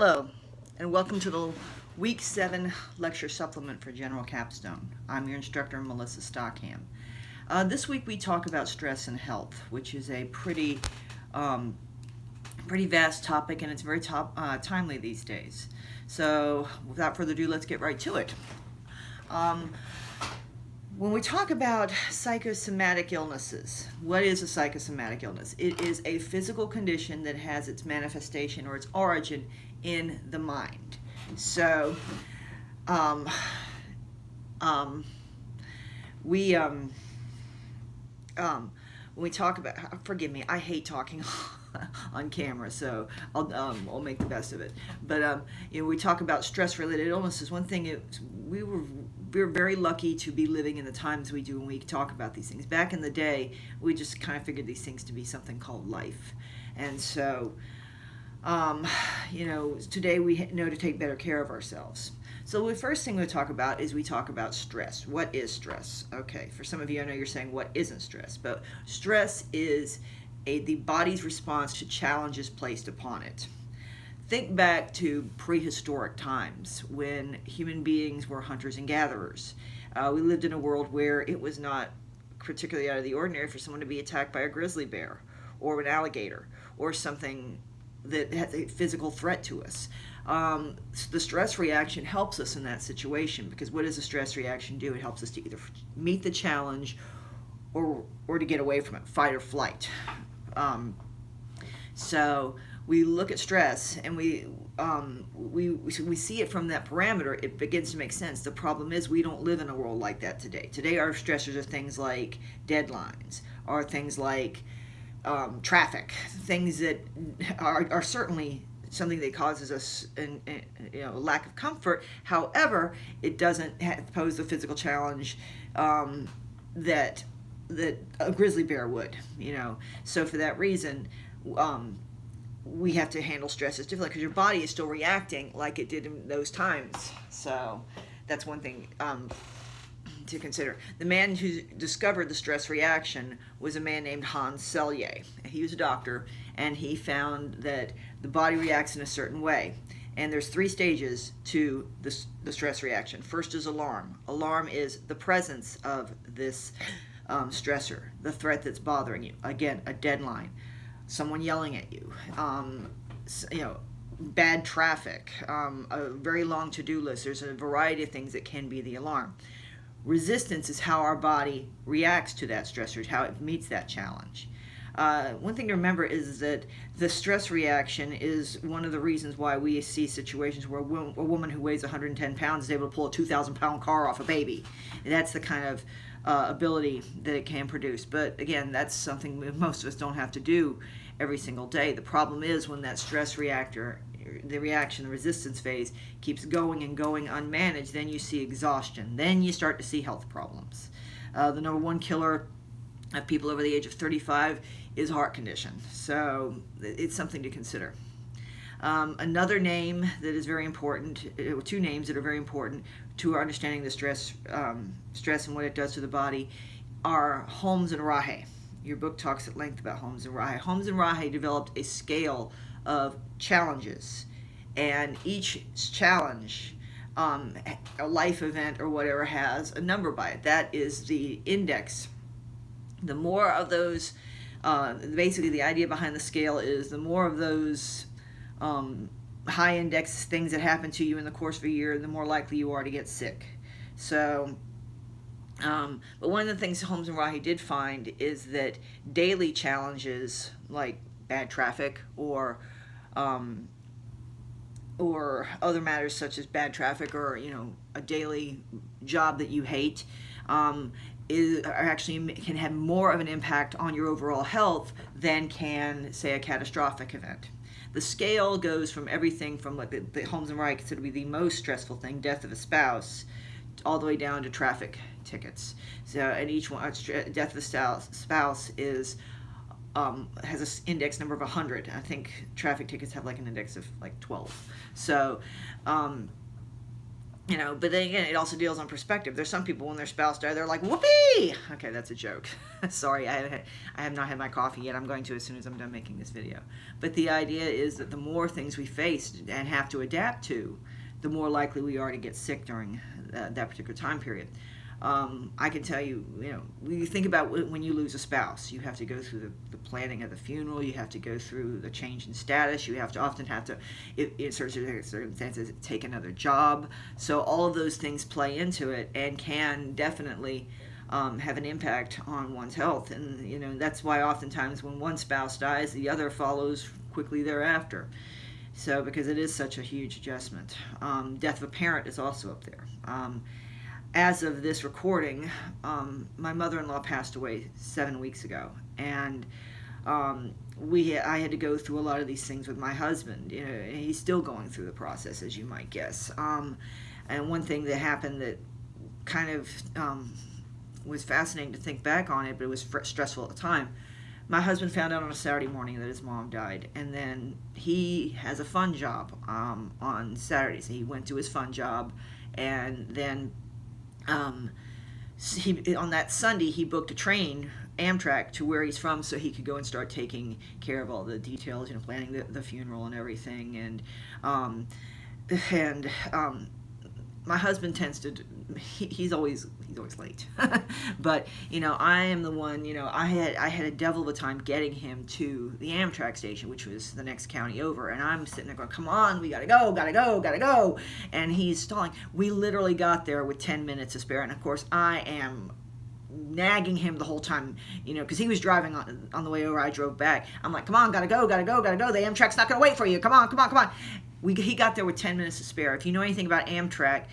Hello, and welcome to the Week 7 lecture supplement for General Capstone. I'm your instructor, Melissa Stockham. This week we talk about stress and health, which is a pretty vast topic, and it's very timely these days. So without further ado, let's get right to it. When we talk about psychosomatic illnesses, what is a psychosomatic illness? It is a physical condition that has its manifestation or its origin in the mind. So, we when we talk about, forgive me, I hate talking on camera, so I'll make the best of it. But we talk about stress-related illnesses. One thing is we're very lucky to be living in the times we do when we talk about these things. Back in the day, we just kind of figured these things to be something called life, and so today we know to take better care of ourselves. So the first thing we talk about is we talk about stress. What is stress? Okay, for some of you, I know you're saying what isn't stress, but stress is the body's response to challenges placed upon it. Think back to prehistoric times when human beings were hunters and gatherers. We lived in a world where it was not particularly out of the ordinary for someone to be attacked by a grizzly bear or an alligator or something that has a physical threat to us. The stress reaction helps us in that situation, because what does a stress reaction do? It helps us to either meet the challenge or to get away from it, fight or flight. So we look at stress and we see it from that parameter. It begins to make sense. The problem is we don't live in a world like that today. Today our stressors are things like deadlines, or things like traffic, things that are certainly something that causes us a lack of comfort. However, it doesn't pose the physical challenge that a grizzly bear would. So for that reason, we have to handle stress as differently, because your body is still reacting like it did in those times. So that's one thing to consider. The man who discovered the stress reaction was a man named Hans Selye. He was a doctor, and he found that the body reacts in a certain way. And there's 3 stages to the stress reaction. First is alarm. Alarm is the presence of this stressor, the threat that's bothering you. Again, a deadline, someone yelling at you, bad traffic, a very long to-do list. There's a variety of things that can be the alarm. Resistance is how our body reacts to that stressor, how it meets that challenge. One thing to remember is that the stress reaction is one of the reasons why we see situations where a woman who weighs 110 pounds is able to pull a 2,000-pound car off a baby. And that's the kind of ability that it can produce. But again, that's something most of us don't have to do every single day. The problem is when that stress reactor, the resistance phase, keeps going and going unmanaged, then you see exhaustion. Then you start to see health problems. The number one killer of people over the age of 35 is heart condition. So it's something to consider. Another name that is very important, 2 names that are very important to our understanding the stress and what it does to the body, are Holmes and Rahe. Your book talks at length about Holmes and Rahe. Holmes and Rahe developed a scale of challenges, and each challenge, a life event or whatever, has a number by it. That is the index. The more of those, basically the idea behind the scale is the more of those high index things that happen to you in the course of a year, the more likely you are to get sick. So but one of the things Holmes and Rahe did find is that daily challenges like bad traffic or other matters such as bad traffic, or a daily job that you hate, actually can have more of an impact on your overall health than can, say, a catastrophic event. The scale goes from everything from, like, the Holmes and Rahe consider to be the most stressful thing, death of a spouse, all the way down to traffic tickets. So, and each one, death of a spouse is has an index number of 100. I think traffic tickets have like an index of like 12. So But then again, it also deals on perspective. There's some people when their spouse dies, they're like, whoopee! Okay, that's a joke. Sorry, I have not had my coffee yet. I'm going to as soon as I'm done making this video. But the idea is that the more things we face and have to adapt to, the more likely we are to get sick during that particular time period. I can tell you, when you think about when you lose a spouse, you have to go through the planning of the funeral, you have to go through the change in status, you often have to, in certain circumstances, take another job. So all of those things play into it and can definitely have an impact on one's health. And, that's why oftentimes when one spouse dies, the other follows quickly thereafter. So, because it is such a huge adjustment. Death of a parent is also up there. As of this recording, my mother-in-law passed away 7 weeks ago, and I had to go through a lot of these things with my husband. And he's still going through the process, as you might guess. And one thing that happened that kind of was fascinating to think back on it, but it was stressful at the time. My husband found out on a Saturday morning that his mom died, and then he has a fun job on Saturdays. He went to his fun job, and then on that Sunday, he booked a train, Amtrak, to where he's from so he could go and start taking care of all the details, planning the funeral and everything. And my husband tends to, he's always late. But, I am the one, I had a devil of a time getting him to the Amtrak station, which was the next county over. And I'm sitting there going, come on, we gotta go. And he's stalling. We literally got there with 10 minutes to spare. And of course, I am nagging him the whole time, because he was driving on the way over. I drove back. I'm like, come on, gotta go. The Amtrak's not gonna wait for you. Come on. He got there with 10 minutes to spare. If you know anything about Amtrak,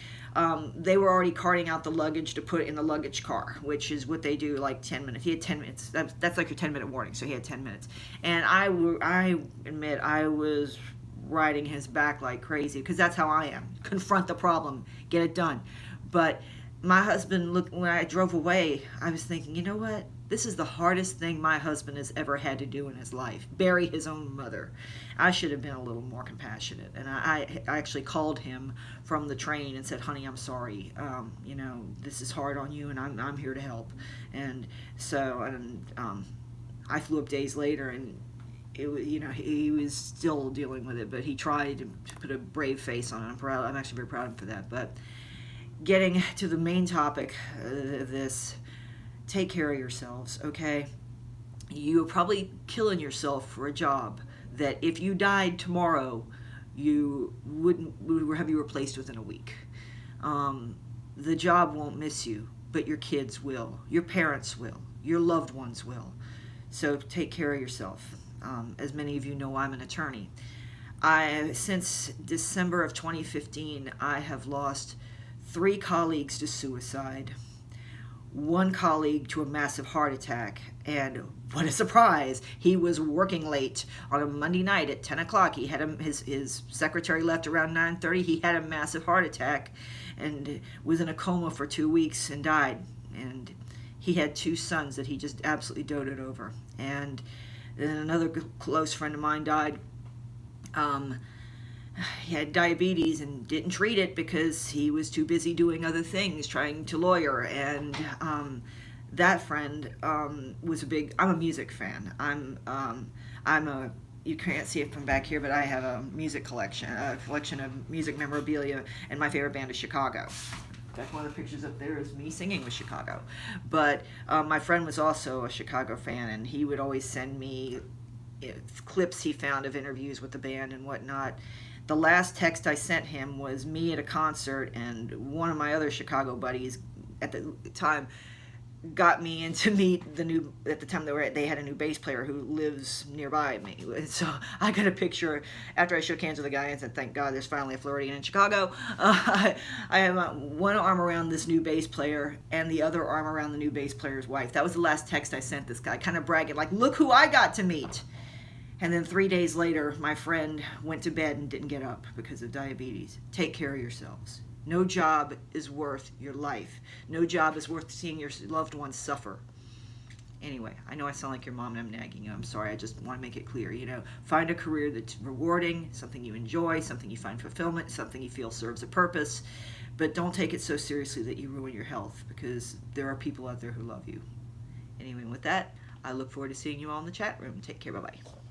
they were already carting out the luggage to put in the luggage car, which is what they do, like 10 minutes. He had 10 minutes. That's like your 10-minute warning, so he had 10 minutes. And I admit I was riding his back like crazy, because that's how I am. Confront the problem, get it done. But my husband, when I drove away, I was thinking, you know what? This is the hardest thing my husband has ever had to do in his life, bury his own mother. I should have been a little more compassionate. And I actually called him from the train and said, honey, I'm sorry. This is hard on you, and I'm here to help. And so I flew up days later, and he was still dealing with it, but he tried to put a brave face on it. I'm actually very proud of him for that. But getting to the main topic of this, take care of yourselves, okay? You're probably killing yourself for a job that if you died tomorrow, we would have you replaced within a week. The job won't miss you, but your kids will. Your parents will. Your loved ones will. So take care of yourself. As many of you know, I'm an attorney. Since December of 2015, I have lost 3 colleagues to suicide, 1 colleague to a massive heart attack, and what a surprise, he was working late on a Monday night at 10 o'clock. He had his secretary left around 9:30. He had a massive heart attack and was in a coma for 2 weeks and died. And he had 2 sons that he just absolutely doted over. And then another close friend of mine died. He had diabetes and didn't treat it because he was too busy doing other things, trying to lawyer. And that friend was I'm a music fan. You can't see it from back here, but I have a collection of music memorabilia, and my favorite band is Chicago. In fact, one of the pictures up there is me singing with Chicago. But my friend was also a Chicago fan, and he would always send me clips he found of interviews with the band and whatnot. The last text I sent him was me at a concert, and one of my other Chicago buddies at the time got me in to meet at the time they had a new bass player who lives nearby me. And so I got a picture after I shook hands with the guy and said, thank God there's finally a Floridian in Chicago. I have one arm around this new bass player and the other arm around the new bass player's wife. That was the last text I sent this guy, kind of bragging, like, look who I got to meet. And then 3 days later, my friend went to bed and didn't get up because of diabetes. Take care of yourselves. No job is worth your life. No job is worth seeing your loved ones suffer. Anyway, I know I sound like your mom and I'm nagging you. I'm sorry. I just want to make it clear. Find a career that's rewarding, something you enjoy, something you find fulfillment, something you feel serves a purpose. But don't take it so seriously that you ruin your health, because there are people out there who love you. Anyway, with that, I look forward to seeing you all in the chat room. Take care. Bye-bye.